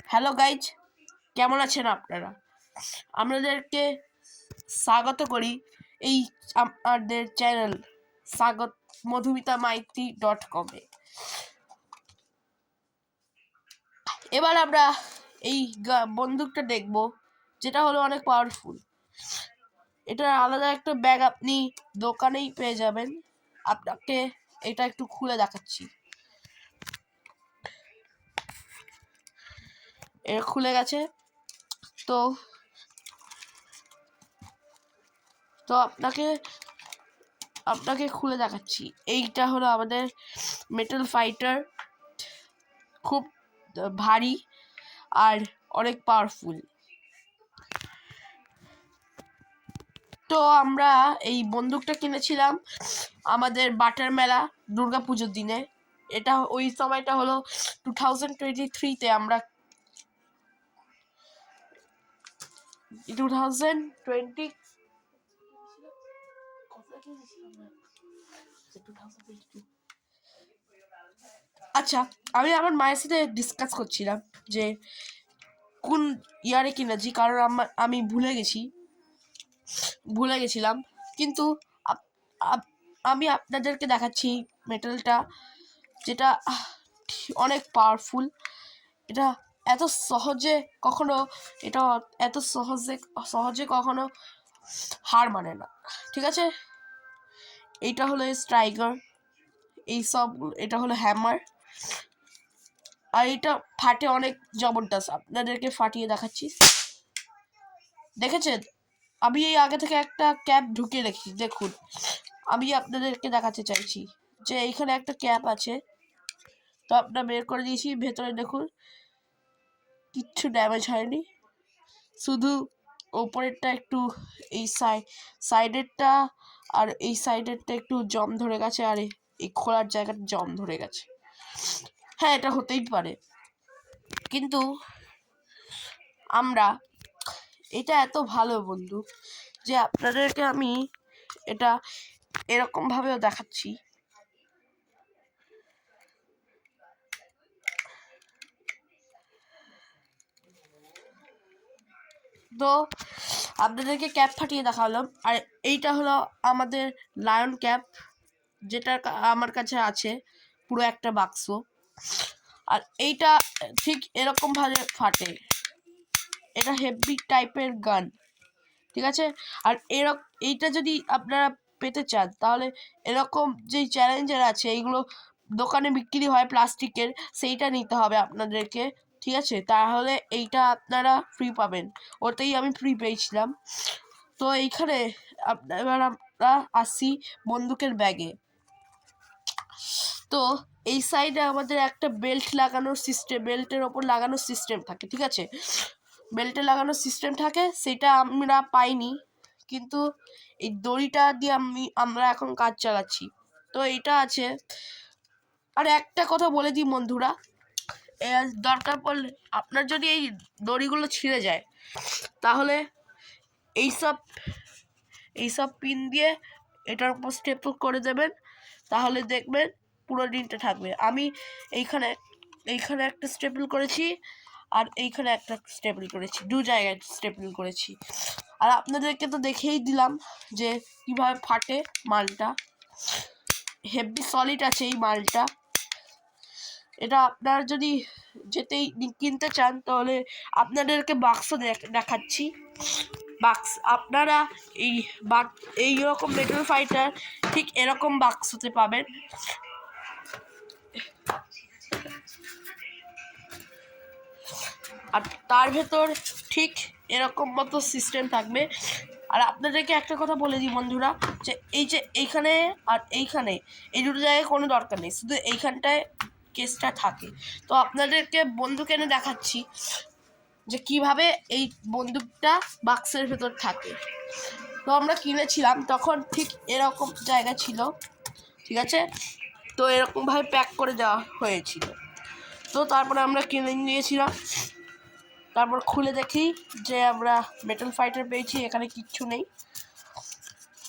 Hello guys, কেমন আছেন আপনারা? আপনাদেরকে স্বাগত করি এই আমাদের চ্যানেল স্বাগত madhumitamaitri.com-এ। এবার আমরা এই বন্দুকটা দেখব, যেটা হলো অনেক পাওয়ারফুল। এটার আলাদা একটা ব্যাগ আপনি দোকানেই পেয়ে যাবেন। আপনাকে এটা একটু খুলে দেখাচ্ছি। এটা খুলে গেছে। তো তো আপনাকে খুলে দেখাচ্ছি। এইটা হলো আমাদের মেটাল ফাইটার, খুব ভারী আর অনেক পাওয়ারফুল। তো আমরা এই বন্দুকটা কিনেছিলাম আমাদের বাটার মেলা দুর্গাপুজোর দিনে। এটা ওই সময়টা হলো 2023-তে। আমরা 2020 আচ্ছা, আমি আমার মায়ের সাথে ডিসকাস করছিলাম যে কোন ইয়ারে কিনেছি, কারণ আমি ভুলে গেছিলাম। কিন্তু আমি আপনাদেরকে দেখাচ্ছি মেটালটা, যেটা অনেক পাওয়ারফুল। এটা এত সহজে কখনো হার মানে না, ঠিক আছে? এইটা হলো স্ট্রাইকার, এটা হলো হ্যামার, আর এটা ফাটে অনেক জবরদস্ত। আপনাদেরকে ফাটিয়ে দেখাচ্ছি, দেখেছেন? আমি এই আগে থেকে একটা ক্যাপ ঢুকিয়ে রেখেছি, দেখুন। আমি আপনাদেরকে দেখাতে চাইছি যে এইখানে একটা ক্যাপ আছে, তো আপনার বের করে দিয়েছি। ভেতরে দেখুন, কিচ্ছু ড্যামেজ হয়নি, শুধু ওপরেরটা একটু, এই সাইডেরটা আর এই সাইডেরটা একটু জম ধরে গেছে, আর এই খোলার জায়গাটা জম ধরে গেছে। হ্যাঁ, এটা হতেই পারে, কিন্তু এটা এত ভালো বন্ধু যে আপনাদেরকে আমি এটা এরকম ভাবেও দেখাচ্ছি। তো আপনাদেরকে ক্যাপ ফাটিয়ে দেখালাম। আর এইটা হলো আমাদের লায়ন ক্যাপ, যেটা আমার কাছে আছে পুরো একটা বাক্স। আর এইটা ঠিক এরকম ভাবে ফাটে। এটা হেভি টাইপের গান, ঠিক আছে? আর এইটা যদি আপনারা পেতে চান, তাহলে এরকম যেই চ্যালেঞ্জার আছে, এইগুলো দোকানে বিক্রি হয় প্লাস্টিকের, সেইটা নিতে হবে আপনাদেরকে, ঠিক আছে? তাহলে এইটা আপনারা ফ্রি পাবেন। ওতেই আমি ফ্রি পেয়েছিলাম। তো এইখানে এবার আমরা আসি বন্দুকের ব্যাগে। তো এই সাইডে আমাদের একটা বেল্টের ওপর লাগানোর সিস্টেম থাকে, ঠিক আছে? বেল্টে লাগানোর সিস্টেম থাকে, সেটা আমরা পাইনি, কিন্তু এই দড়িটা দিয়ে আমরা এখন কাজ চালাচ্ছি। তো এটা আছে। আর একটা কথা বলে দিই বন্ধুরা, দরকার পড়লে আপনার যদি এই দড়িগুলো ছিঁড়ে যায়, তাহলে এইসব পিন দিয়ে এটার উপর স্টেপল করে দেবেন, তাহলে দেখবেন পুরো দিনটা থাকবে। আমি এইখানে একটা স্টেপল করেছি, আর এইখানে একটা স্টেপল করেছি, দু জায়গায় স্টেপল করেছি। আর আপনাদেরকে তো দেখেই দিলাম যে কিভাবে ফাটে মালটা। হেভি সলিড আছে এই মালটা। এটা আপনারা যদি কিনতে চান, তাহলে আপনাদেরকে বাক্স দেখাচ্ছি। আপনারা এই রকম মেটাল ফাইটার ঠিক এরকম বাক্সতে পাবেন। আর তার ভেতর ঠিক এরকম মতো সিস্টেম থাকবে। আর আপনাদেরকে একটা কথা বলে দিই বন্ধুরা, যে এইখানে আর এইখানে এই দুটো জায়গায় কোনো দরকার নেই, শুধু এইখানটায় কেসটা থাকে। তো আপনাদেরকে বন্দুক এনে দেখাচ্ছি যে কিভাবে এই বন্দুকটা বাক্সের ভেতর থাকে। তো আমরা কিনেছিলাম তখন ঠিক এরকম জায়গা ছিল, ঠিক আছে? তো এরকমভাবে প্যাক করে দেওয়া হয়েছিল। তো তারপরে আমরা কিনে নিয়েছিলাম। তারপর খুলে দেখি যে আমরা মেটাল ফাইটার পেয়েছি, এখানে কিচ্ছু নেই,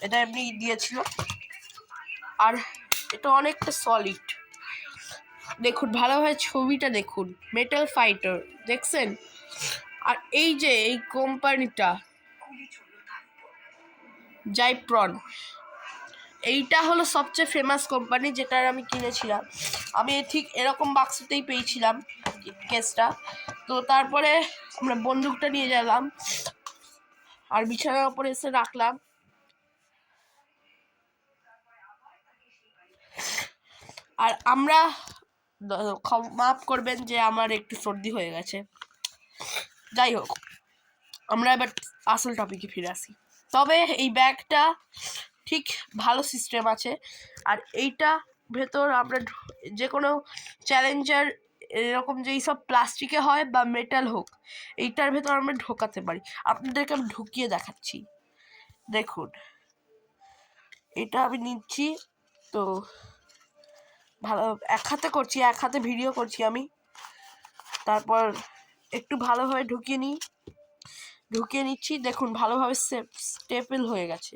এটা এমনি দিয়েছিল। আর এটা অনেকটা সলিড, দেখুন ভালোভাবে ছবিটা দেখুন, মেটাল ফাইটার দেখছেন। আর এই যে এই কোম্পানিটা জাইপ্রন, এইটা হলো সবচেয়ে ফেমাস কোম্পানি যেটার আমি কিনেছিলাম। আমি ঠিক এরকম বাক্সতেই পেয়েছিলাম কেসটা। তো তারপরে আমরা বন্দুকটা নিয়ে গেলাম আর বিছানার উপরে এসে রাখলাম। আর আমরা মাফ করবেন যে আমার একটু সর্দি হয়ে গেছে। যাই হোক, আমরা এবার আসল টপিকে ফিরে আসি। তবে এই ব্যাগটা ঠিক ভালো সিস্টেম আছে। আর এইটা ভেতর আমরা যে কোনো চ্যালেঞ্জার এরকম যেই সব প্লাস্টিকে হয় বা মেটাল হোক, এইটার ভেতর আমরা ঢোকাতে পারি। আপনাদেরকে আমি ঢুকিয়ে দেখাচ্ছি, দেখুন। এটা আমি নিচ্ছি, তো ভালো এক হাতে করছি, এক হাতে ভিডিও করছি আমি। তারপর একটু ভালোভাবে ঢুকিয়ে নিচ্ছি। দেখুন ভালোভাবে স্টেপল হয়ে গেছে।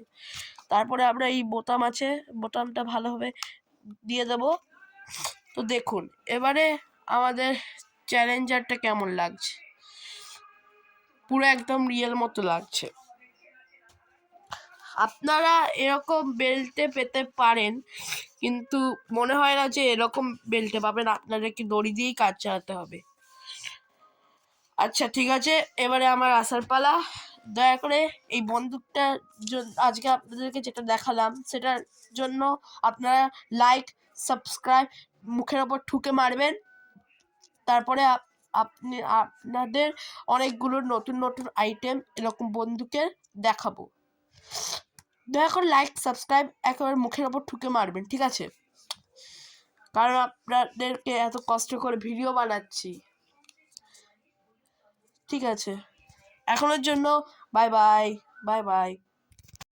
তারপরে আমরা এই বোতাম আছে, বোতামটা ভালোভাবে দিয়ে দেব। তো দেখুন এবারে আমাদের চ্যালেঞ্জারটা কেমন লাগছে, পুরো একদম রিয়েল মতো লাগছে। আপনারা এরকম বেল্টে পেতে পারেন, কিন্তু মনে হয় না যে এরকম বেল্টে পাবেন, আপনাদেরকে দড়ি দিয়েই কাজ চালাতে হবে। আচ্ছা ঠিক আছে, এবারে আমার আসার পালা। দয়া করে এই বন্দুকটা আজকে আপনাদেরকে যেটা দেখালাম সেটার জন্য আপনারা লাইক, সাবস্ক্রাইব, মুখের ওপর ঠুকে মারবেন। তারপরে আপনি আপনাদের অনেকগুলো নতুন নতুন আইটেম এরকম বন্দুকের দেখাবো। দয়া করে লাইক, সাবস্ক্রাইব একেবারে মুখের ওপর ঠুকে মারবেন, ঠিক আছে? কারণ আপনাদেরকে এত কষ্ট করে ভিডিও বানাচ্ছি। ঠিক আছে, এখনের জন্য বাই বাই, বাই বাই।